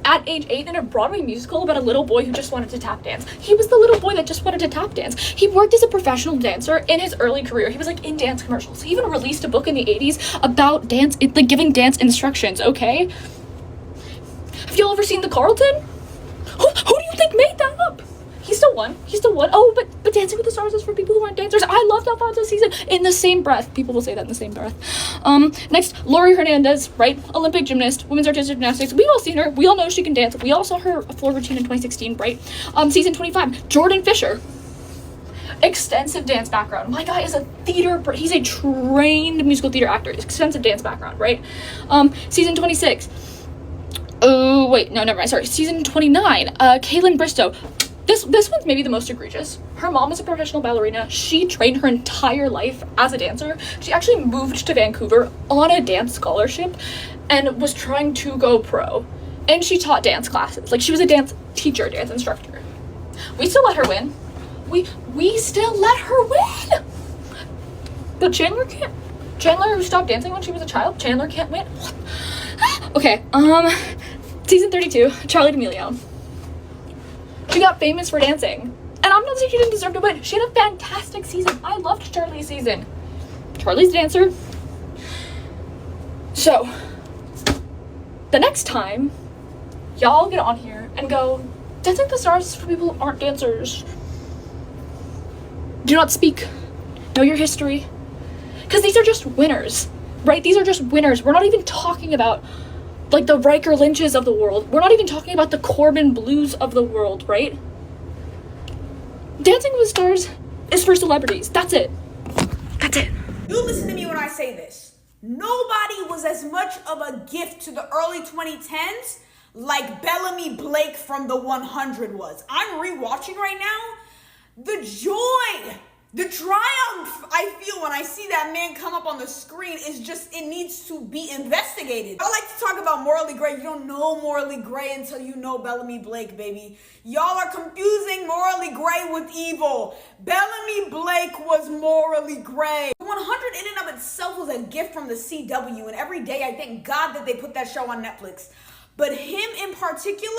at age 8 in a Broadway musical about a little boy who just wanted to tap dance. He was the little boy that just wanted to tap dance. He worked as a professional dancer in his early career. He was like in dance commercials. He even released a book in the 80s about dance, like giving dance instructions, okay? Have y'all ever seen The Carlton? Who do you think made that up? He still won. Oh, but Dancing with the Stars is for people who aren't dancers. I loved Alfonso's season. In the same breath. People will say that in the same breath. Next, Lori Hernandez, right? Olympic gymnast, women's artistic gymnastics. We've all seen her. We all know she can dance. We all saw her floor routine in 2016, right? Season 25, Jordan Fisher. Extensive dance background. My guy is he's a trained musical theater actor. Extensive dance background, right? Season 26. Oh, wait, no, never mind. Sorry. Season 29, Kaitlyn Bristow. This one's maybe the most egregious. Her mom is a professional ballerina. She trained her entire life as a dancer. She actually moved to Vancouver on a dance scholarship and was trying to go pro. And she taught dance classes. Like, she was a dance teacher, dance instructor. We still let her win. We still let her win! But Chandler can't. Chandler, who stopped dancing when she was a child, Chandler can't win. Okay, season 32, Charli D'Amelio. She got famous for dancing. And I'm not saying she didn't deserve to win. She had a fantastic season. I loved Charli's season. Charli's a dancer. So, the next time, y'all get on here and go, Dancing with the Stars is for people who aren't dancers. Do not speak. Know your history. Because these are just winners, right? These are just winners. We're not even talking about like the Riker Lynches of the world. We're not even talking about the Corbin Blues of the world, right? Dancing with the Stars is for celebrities. That's it. That's it. You listen to me when I say this. Nobody was as much of a gift to the early 2010s like Bellamy Blake from The 100 was. I'm rewatching right now. The joy, the triumph I feel when I see that man come up on the screen is just, it needs to be investigated. I like to talk about Morally Gray. You don't know Morally Gray until you know Bellamy Blake, baby. Y'all are confusing Morally Gray with evil. Bellamy Blake was Morally Gray. 100 in and of itself was a gift from the CW, and every day I thank God that they put that show on Netflix. But him in particular,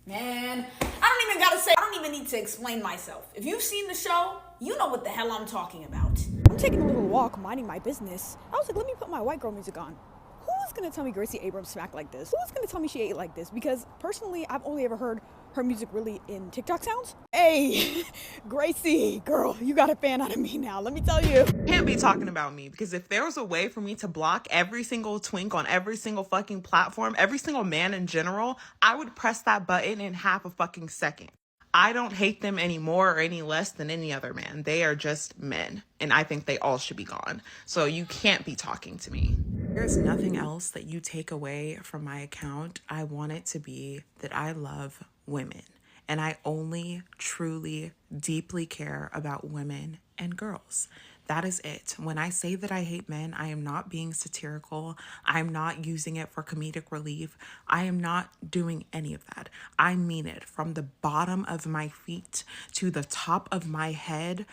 man, I don't even need to explain myself. If you've seen the show, you know what the hell I'm talking about. I'm taking a little walk, minding my business. I was like, let me put my white girl music on. Who's gonna tell me Gracie Abrams smacked like this? Who's gonna tell me she ate like this? Because personally, I've only ever heard her music really in TikTok sounds. Hey, Gracie, girl, you got a fan out of me now, let me tell you. Can't be talking about me, because if there was a way for me to block every single twink on every single fucking platform, every single man in general, I would press that button in half a fucking second. I don't hate them any more or any less than any other man. They are just men, and I think they all should be gone. So you can't be talking to me. There's nothing else that you take away from my account. I want it to be that I love women, and I only truly, deeply care about women and girls. That is it. When I say that I hate men, I am not being satirical. I'm not using it for comedic relief. I am not doing any of that. I mean it from the bottom of my feet to the top of my head.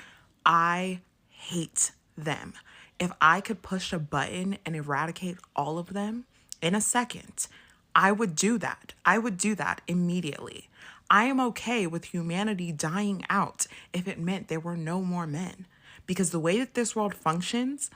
I hate them. If I could push a button and eradicate all of them in a second, I would do that. I would do that immediately. I am okay with humanity dying out if it meant there were no more men. Because the way that this world functions,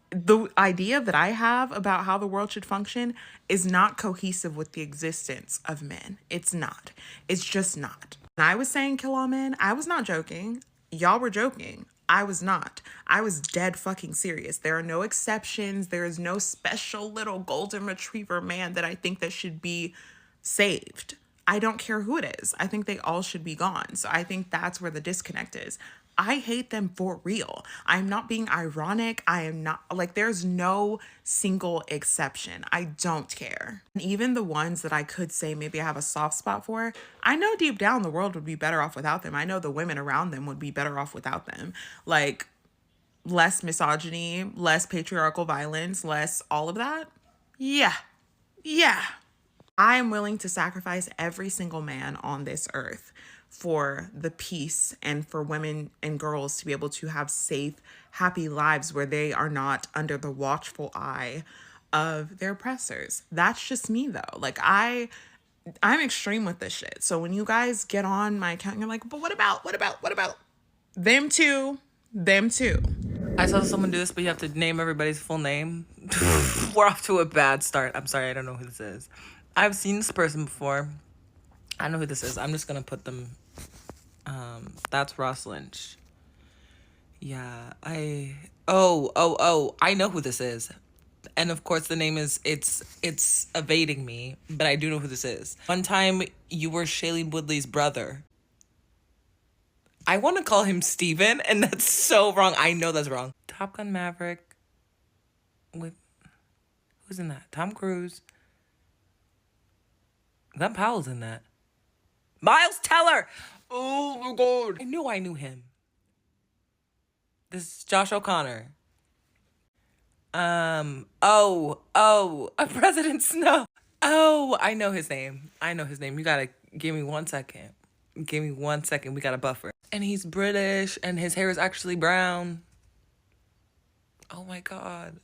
the idea that I have about how the world should function is not cohesive with the existence of men. It's not. It's just not. When I was saying kill all men, I was not joking. Y'all were joking. I was not. I was dead fucking serious. There are no exceptions. There is no special little golden retriever man that I think that should be saved. I don't care who it is. I think they all should be gone. So I think that's where the disconnect is. I hate them for real. I'm not being ironic. I am not, like, there's no single exception. I don't care. And even the ones that I could say maybe I have a soft spot for, I know deep down the world would be better off without them. I know the women around them would be better off without them. Like, less misogyny, less patriarchal violence, less all of that. Yeah. I am willing to sacrifice every single man on this earth for the peace and for women and girls to be able to have safe, happy lives where they are not under the watchful eye of their oppressors. That's just me though. Like I'm extreme with this shit. So when you guys get on my account, you're like, but what about them too? Them too. I saw someone do this, but you have to name everybody's full name. We're off to a bad start. I'm sorry, I don't know who this is. I've seen this person before. I know who this is. I'm just gonna put them. That's Ross Lynch. Yeah, I know who this is. And of course the name is, it's evading me, but I do know who this is. One time you were Shailene Woodley's brother. I want to call him Steven, and that's so wrong. I know that's wrong. Top Gun Maverick with, who's in that? Tom Cruise. Glenn Powell's in that. Miles Teller! Oh my god. I knew him. This is Josh O'Connor. President Snow. Oh, I know his name. You gotta give me 1 second. We got a buffer. And he's British, and his hair is actually brown. Oh my god.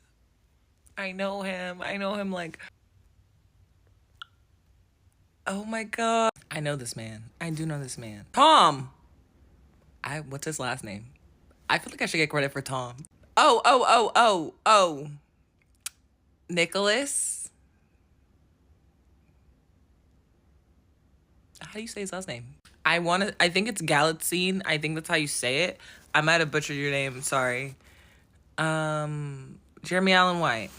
I know him like... Oh my god. I know this man. I do know this man. Tom! What's his last name? I feel like I should get credit for Tom. Oh. Nicholas? How do you say his last name? I think it's Galatzine. I think that's how you say it. I might have butchered your name, sorry. Jeremy Allen White.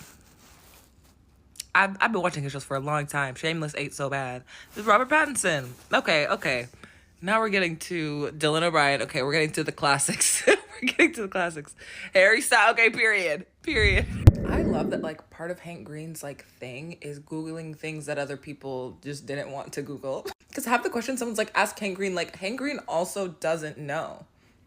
I've been watching his shows for a long time. Shameless ate so bad. This is Robert Pattinson. Okay. Now we're getting to Dylan O'Brien. Okay, we're getting to the classics. Harry Styles. Okay, period. I love that, like, part of Hank Green's, like, thing is Googling things that other people just didn't want to Google. Because half the question someone's like, ask Hank Green. Like, Hank Green also doesn't know.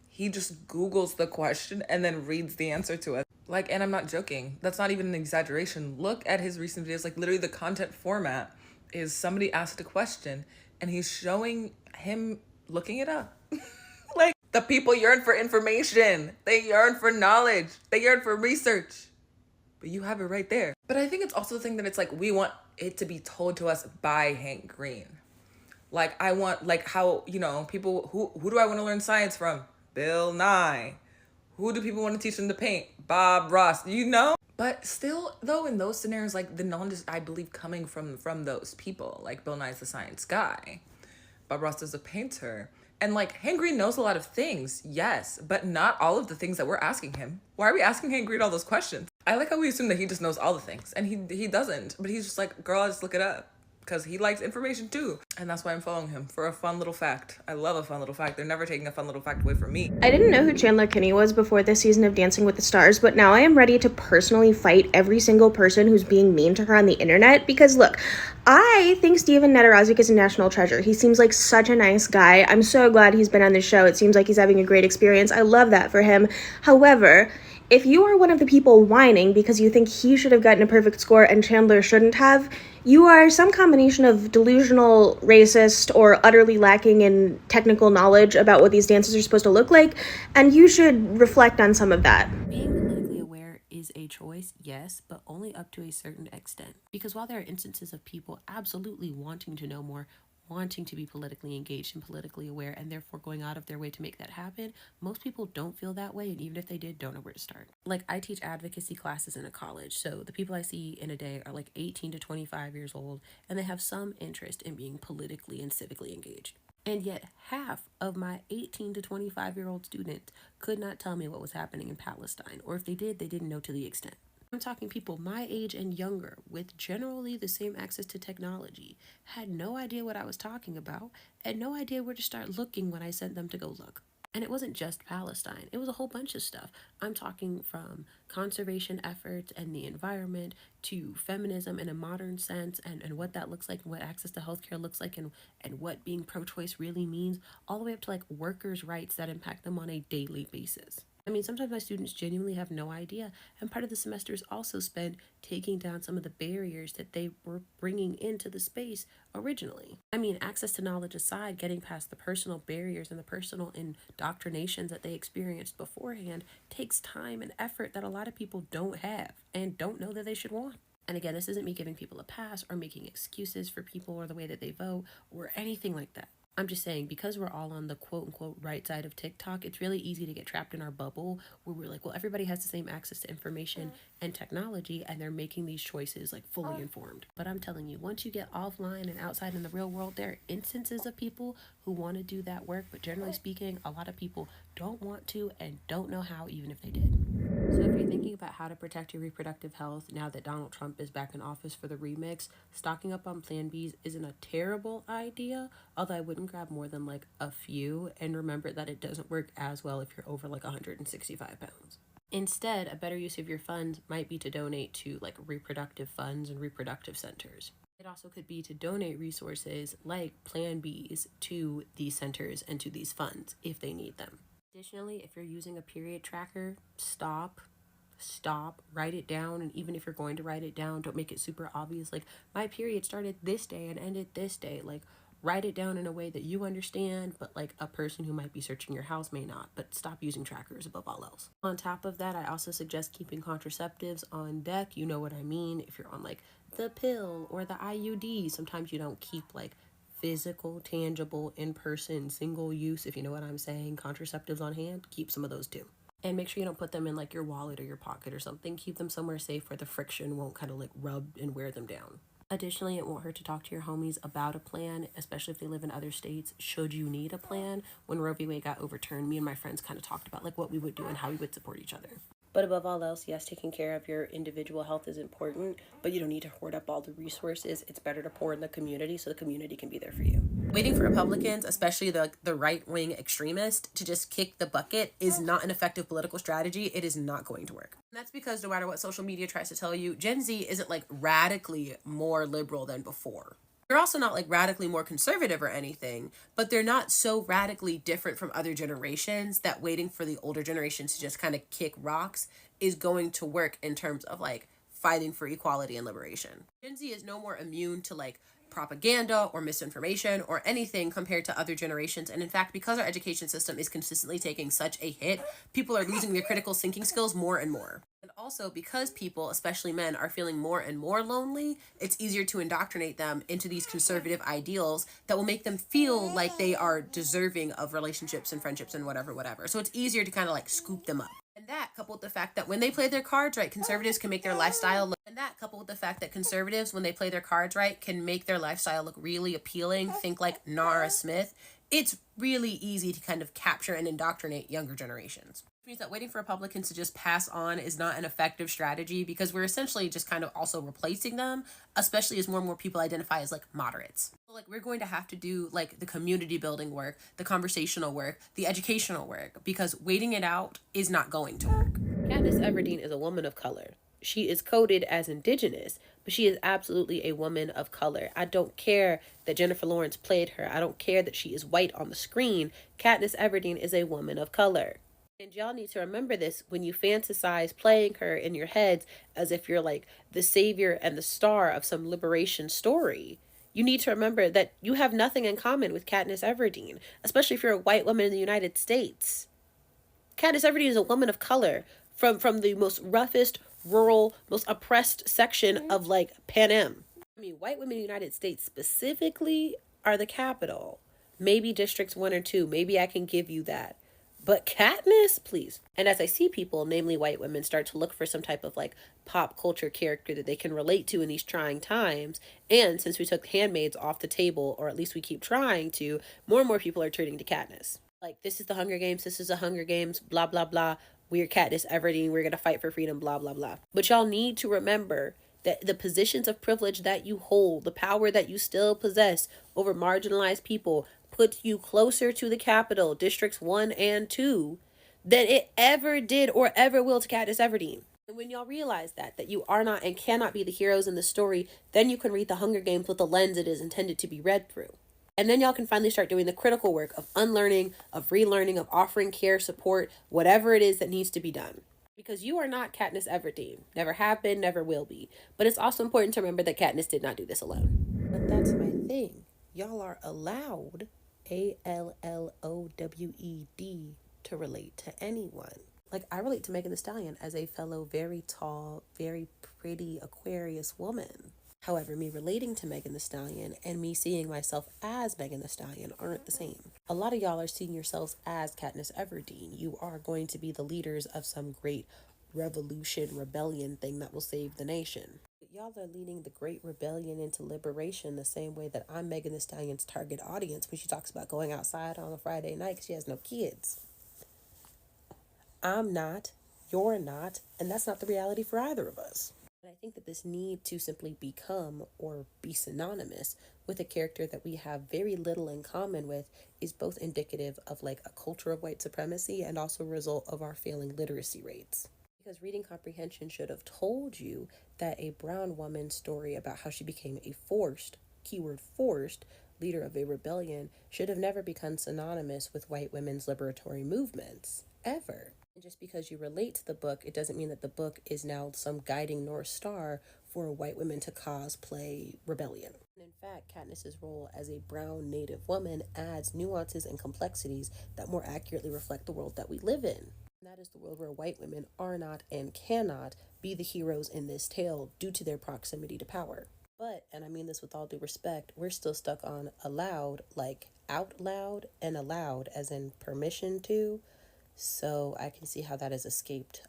He just Googles the question and then reads the answer to it. Like, and I'm not joking. That's not even an exaggeration. Look at his recent videos. Like, literally the content format is somebody asked a question and he's showing him looking it up. Like, the people yearn for information. They yearn for knowledge. They yearn for research. But you have it right there. But I think it's also the thing that it's like, we want it to be told to us by Hank Green. Like, I want, like, how, you know, people, who do I want to learn science from? Bill Nye. Who do people want to teach them to paint? Bob Ross, you know? But still, though, in those scenarios, like, the knowledge is, I believe, coming from those people. Like, Bill Nye's the science guy. Bob Ross is a painter. And, like, Hank Green knows a lot of things, yes, but not all of the things that we're asking him. Why are we asking Hank Green all those questions? I like how we assume that he just knows all the things, and he doesn't. But he's just like, girl, I just look it up. Because he likes information too. And that's why I'm following him, for a fun little fact. I love a fun little fact. They're never taking a fun little fact away from me. I didn't know who Chandler Kinney was before this season of Dancing with the Stars, but now I am ready to personally fight every single person who's being mean to her on the internet. Because look, I think Steven Nedarazic is a national treasure. He seems like such a nice guy. I'm so glad he's been on the show. It seems like he's having a great experience. I love that for him. However, if you are one of the people whining because you think he should have gotten a perfect score and Chandler shouldn't have, you are some combination of delusional, racist, or utterly lacking in technical knowledge about what these dances are supposed to look like, and you should reflect on some of that. Being politically aware is a choice, yes, but only up to a certain extent. Because while there are instances of people absolutely wanting to know more, wanting to be politically engaged and politically aware, and therefore going out of their way to make that happen, most people don't feel that way, and even if they did, don't know where to start. Like, I teach advocacy classes in a college, so the people I see in a day are like 18 to 25 years old, and they have some interest in being politically and civically engaged. And yet half of my 18 to 25-year-old students could not tell me what was happening in Palestine, or if they did, they didn't know to the extent. I'm talking people my age and younger with generally the same access to technology, had no idea what I was talking about, and no idea where to start looking when I sent them to go look. And it wasn't just Palestine, it was a whole bunch of stuff. I'm talking from conservation efforts and the environment to feminism in a modern sense and what that looks like and what access to healthcare looks like and what being pro-choice really means, all the way up to like workers' rights that impact them on a daily basis. I mean, sometimes my students genuinely have no idea, and part of the semester is also spent taking down some of the barriers that they were bringing into the space originally. I mean, access to knowledge aside, getting past the personal barriers and the personal indoctrinations that they experienced beforehand takes time and effort that a lot of people don't have and don't know that they should want. And again, this isn't me giving people a pass or making excuses for people or the way that they vote or anything like that. I'm just saying, because we're all on the quote unquote right side of TikTok, it's really easy to get trapped in our bubble where we're like, well, everybody has the same access to information and technology, and they're making these choices like fully informed. But I'm telling you, once you get offline and outside in the real world, there are instances of people who want to do that work, but generally speaking, a lot of people don't want to and don't know how, even if they did. So if you're thinking about how to protect your reproductive health now that Donald Trump is back in office for the remix, stocking up on Plan Bs isn't a terrible idea, although I wouldn't grab more than like a few, and remember that it doesn't work as well if you're over like 165 pounds. Instead, a better use of your funds might be to donate to like reproductive funds and reproductive centers. It also could be to donate resources like Plan Bs to these centers and to these funds if they need them. Additionally, if you're using a period tracker, stop, write it down. And even if you're going to write it down, don't make it super obvious. Like, my period started this day and ended this day. Like, write it down in a way that you understand, but like a person who might be searching your house may not. But stop using trackers above all else. On top of that, I also suggest keeping contraceptives on deck. You know what I mean? If you're on like the pill or the IUD, sometimes you don't keep like physical, tangible, in-person, single use, if you know what I'm saying, contraceptives on hand. Keep some of those too. And make sure you don't put them in like your wallet or your pocket or something. Keep them somewhere safe where the friction won't kind of like rub and wear them down. Additionally, it won't hurt to talk to your homies about a plan, especially if they live in other states, should you need a plan. When Roe v. Wade got overturned, me and my friends kind of talked about like what we would do and how we would support each other. But above all else, yes, taking care of your individual health is important, but you don't need to hoard up all the resources. It's better to pour in the community so the community can be there for you. Waiting for Republicans, especially the right-wing extremist, to just kick the bucket is not an effective political strategy. It is not going to work. And that's because no matter what social media tries to tell you, Gen Z isn't like radically more liberal than before. They're also not like radically more conservative or anything, but they're not so radically different from other generations that waiting for the older generations to just kind of kick rocks is going to work in terms of like fighting for equality and liberation. Gen Z is no more immune to like propaganda or misinformation or anything compared to other generations. And in fact, because our education system is consistently taking such a hit, people are losing their critical thinking skills more and more. And also because people, especially men, are feeling more and more lonely, it's easier to indoctrinate them into these conservative ideals that will make them feel like they are deserving of relationships and friendships and whatever. So it's easier to kind of like scoop them up. And that, coupled with the fact that when they play their cards right, conservatives can make their lifestyle look, when they play their cards right, can make their lifestyle look really appealing. Think like Nara Smith. It's really easy to kind of capture and indoctrinate younger generations. Which means that waiting for Republicans to just pass on is not an effective strategy because we're essentially just kind of also replacing them, especially as more and more people identify as like moderates. So like we're going to have to do like the community building work, the conversational work, the educational work, because waiting it out is not going to work. Katniss Everdeen is a woman of color. She is coded as indigenous, but she is absolutely a woman of color. I don't care that Jennifer Lawrence played her. I don't care that she is white on the screen. Katniss Everdeen is a woman of color. And y'all need to remember this when you fantasize playing her in your heads as if you're like the savior and the star of some liberation story. You need to remember that you have nothing in common with Katniss Everdeen, especially if you're a white woman in the United States. Katniss Everdeen is a woman of color from the most roughest, rural, most oppressed section of like Panem. I mean, white women in the United States specifically are the capital. Maybe districts 1 or 2. Maybe I can give you that. But Katniss, please. And as I see people, namely white women, start to look for some type of like pop culture character that they can relate to in these trying times, and since we took Handmaids off the table, or at least we keep trying to, more and more people are turning to Katniss. Like, this is the Hunger Games, this is the Hunger Games, blah, blah, blah. We're Katniss Everdeen, we're going to fight for freedom, blah, blah, blah. But y'all need to remember that the positions of privilege that you hold, the power that you still possess over marginalized people, puts you closer to the Capitol, Districts 1 and 2, than it ever did or ever will to Katniss Everdeen. And when y'all realize that you are not and cannot be the heroes in the story, then you can read the Hunger Games with the lens it is intended to be read through. And then y'all can finally start doing the critical work of unlearning, of relearning, of offering care, support, whatever it is that needs to be done. Because you are not Katniss Everdeen. Never have been, never will be. But it's also important to remember that Katniss did not do this alone. But that's my thing. Y'all are allowed, ALLOWED, to relate to anyone. Like, I relate to Megan Thee Stallion as a fellow very tall, very pretty Aquarius woman. However, me relating to Megan Thee Stallion and me seeing myself as Megan Thee Stallion aren't the same. A lot of y'all are seeing yourselves as Katniss Everdeen. You are going to be the leaders of some great revolution, rebellion thing that will save the nation. But y'all are leading the great rebellion into liberation the same way that I'm Megan Thee Stallion's target audience when she talks about going outside on a Friday night because she has no kids. I'm not, you're not, and that's not the reality for either of us. I think that this need to simply become or be synonymous with a character that we have very little in common with is both indicative of like a culture of white supremacy and also a result of our failing literacy rates. Because reading comprehension should have told you that a brown woman's story about how she became a forced, keyword forced, leader of a rebellion should have never become synonymous with white women's liberatory movements, ever. And just because you relate to the book, it doesn't mean that the book is now some guiding North Star for white women to cosplay rebellion. And in fact, Katniss's role as a brown native woman adds nuances and complexities that more accurately reflect the world that we live in. And that is the world where white women are not and cannot be the heroes in this tale due to their proximity to power. But, and I mean this with all due respect, we're still stuck on allowed, like out loud, and allowed as in permission to. So I can see how that has escaped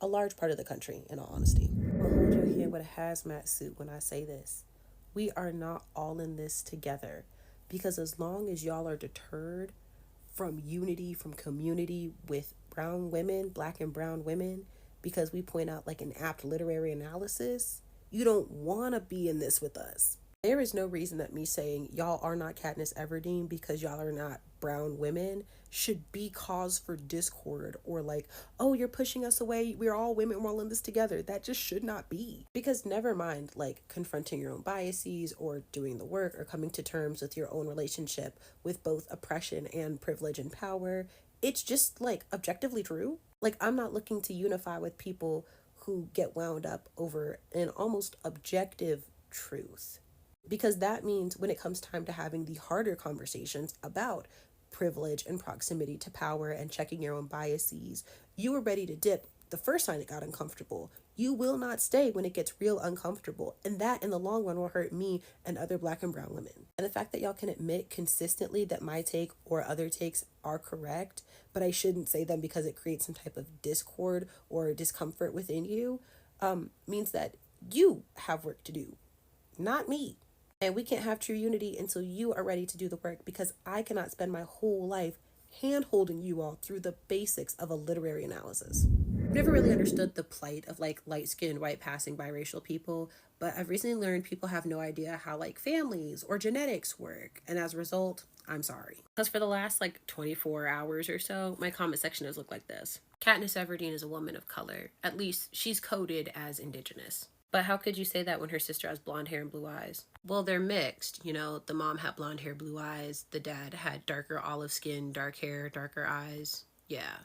a large part of the country, in all honesty. I'm gonna hold your hand with a hazmat suit when I say this. We are not all in this together. Because as long as y'all are deterred from unity, from community with brown women, black and brown women, because we point out like an apt literary analysis, you don't want to be in this with us. There is no reason that me saying y'all are not Katniss Everdeen because y'all are not brown women should be cause for discord or like, oh, you're pushing us away. We're all women. We're all in this together. That just should not be. Because never mind like confronting your own biases or doing the work or coming to terms with your own relationship with both oppression and privilege and power. It's just like objectively true. Like I'm not looking to unify with people who get wound up over an almost objective truth. Because that means when it comes time to having the harder conversations about privilege and proximity to power and checking your own biases, you were ready to dip the first time it got uncomfortable. You will not stay when it gets real uncomfortable. And that in the long run will hurt me and other black and brown women. And the fact that y'all can admit consistently that my take or other takes are correct, but I shouldn't say them because it creates some type of discord or discomfort within you, means that you have work to do, not me. And we can't have true unity until you are ready to do the work, because I cannot spend my whole life hand-holding you all through the basics of a literary analysis. I've never really understood the plight of like light-skinned, white-passing biracial people, but I've recently learned people have no idea how like families or genetics work. And as a result, I'm sorry. Because for the last like 24 hours or so, my comment section has looked like this. Katniss Everdeen is a woman of color. At least she's coded as indigenous. But how could you say that when her sister has blonde hair and blue eyes? Well, they're mixed. You know, the mom had blonde hair, blue eyes. The dad had darker olive skin, dark hair, darker eyes. Yeah,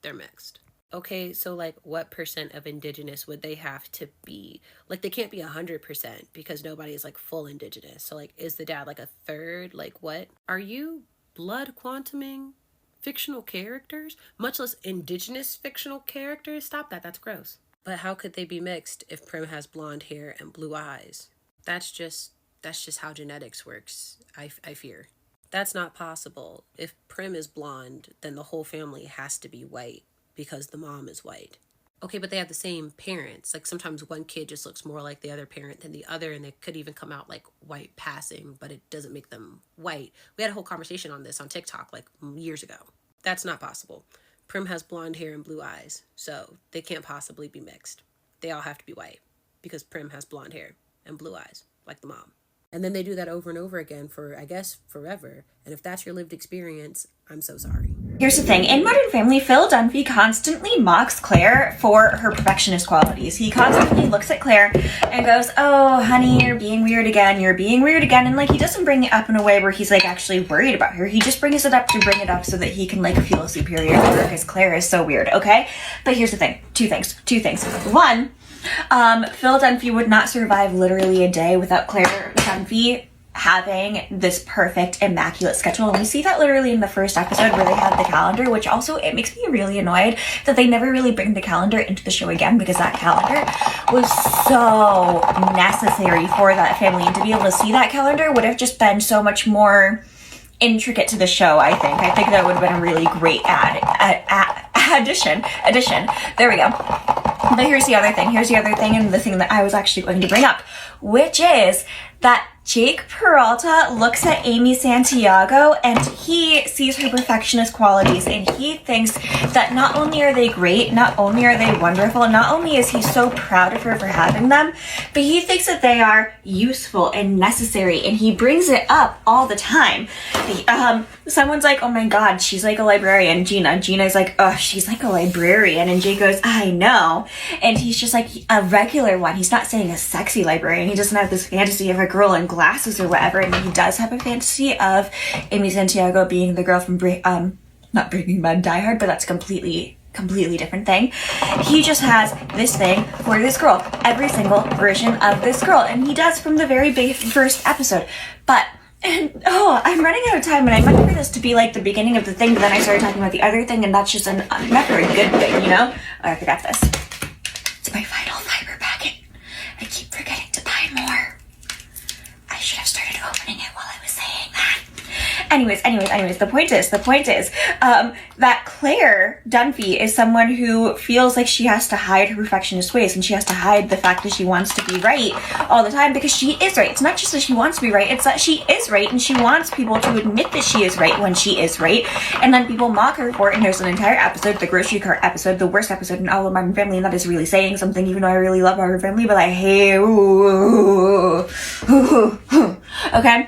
they're mixed. Okay, so like what percent of indigenous would they have to be? Like they can't be 100% because nobody is like full indigenous. So like is the dad like a third? Like what? Are you blood quantuming fictional characters? Much less indigenous fictional characters? Stop that, that's gross. But how could they be mixed if Prim has blonde hair and blue eyes? That's just how genetics works, I fear. That's not possible. If Prim is blonde, then the whole family has to be white because the mom is white. Okay, but they have the same parents. Like sometimes one kid just looks more like the other parent than the other, and they could even come out like white passing, but it doesn't make them white. We had a whole conversation on this on TikTok like years ago. That's not possible. Prim has blonde hair and blue eyes, so they can't possibly be mixed. They all have to be white because Prim has blonde hair and blue eyes, like the mom. And then they do that over and over again for, I guess, forever. And if that's your lived experience, I'm so sorry. Here's the thing. In Modern Family, Phil Dunphy constantly mocks Claire for her perfectionist qualities. He constantly looks at Claire and goes, oh, honey, you're being weird again. You're being weird again. And, like, he doesn't bring it up in a way where he's, like, actually worried about her. He just brings it up to bring it up so that he can, like, feel superior to her because Claire is so weird, okay? But here's the thing. Two things. One, Phil Dunphy would not survive literally a day without Claire Dunphy having this perfect, immaculate schedule. And we see that literally in the first episode where they have the calendar, which also, it makes me really annoyed that they never really bring the calendar into the show again, because that calendar was so necessary for that family. And to be able to see that calendar would have just been so much more intricate to the show, I think. I think that would have been a really great addition. There we go. But here's the other thing, and the thing that I was actually going to bring up, which is that Jake Peralta looks at Amy Santiago and he sees her perfectionist qualities, and he thinks that not only are they great, not only are they wonderful, not only is he so proud of her for having them, but he thinks that they are useful and necessary, and he brings it up all the time. Someone's like, oh my god, she's like a librarian. Gina's like, oh, she's like a librarian, and Jake goes, I know. And he's just like a regular one. He's not saying a sexy librarian. He doesn't have this fantasy of a girl in glasses or whatever, and he does have a fantasy of Amy Santiago being the girl from not Breaking Bad, Die Hard, but that's a completely different thing. He just has this thing for this girl, every single version of this girl, and he does from the very first episode. But I'm running out of time, and I meant for this to be like the beginning of the thing, but then I started talking about the other thing, and that's just never a good thing, you know? Oh, I forgot this. It's my final fiber packet. I keep forgetting to buy more. I should have started opening it while I was saying that. Anyways, the point is that Claire Dunphy is someone who feels like she has to hide her perfectionist ways, and she has to hide the fact that she wants to be right all the time, because she is right. It's not just that she wants to be right, it's that she is right, and she wants people to admit that she is right when she is right, and then people mock her for it. And there's an entire episode, the grocery cart episode, the worst episode in all of Modern Family, and that is really saying something, even though I really love Modern Family, but I hate okay?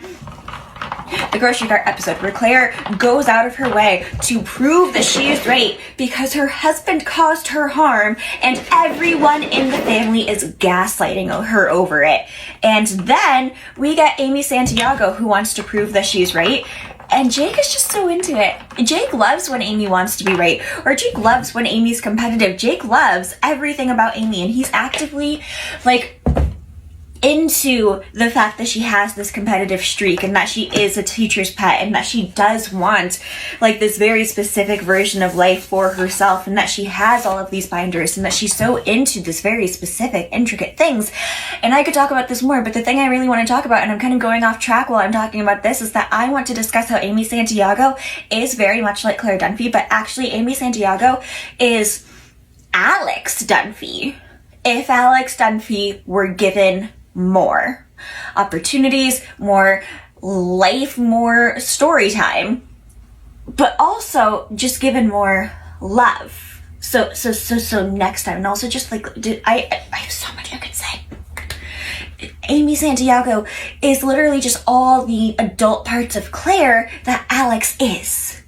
The grocery cart episode where Claire goes out of her way to prove that she is right because her husband caused her harm, and everyone in the family is gaslighting her over it. And then we get Amy Santiago, who wants to prove that she's right, and Jake is just so into it. Jake loves when Amy wants to be right, or Jake loves when Amy's competitive. Jake loves everything about Amy, and he's actively, like, into the fact that she has this competitive streak, and that she is a teacher's pet, and that she does want, like, this very specific version of life for herself, and that she has all of these binders, and that she's so into this very specific, intricate things. And I could talk about this more, but the thing I really want to talk about, and I'm kind of going off track while I'm talking about this, is that I want to discuss how Amy Santiago is very much like Claire Dunphy, but actually Amy Santiago is Alex Dunphy. If Alex Dunphy were given more opportunities, more life, more story time, but also just given more love. So next time, and also just like, I have so much I could say. Amy Santiago is literally just all the adult parts of Claire that Alex is.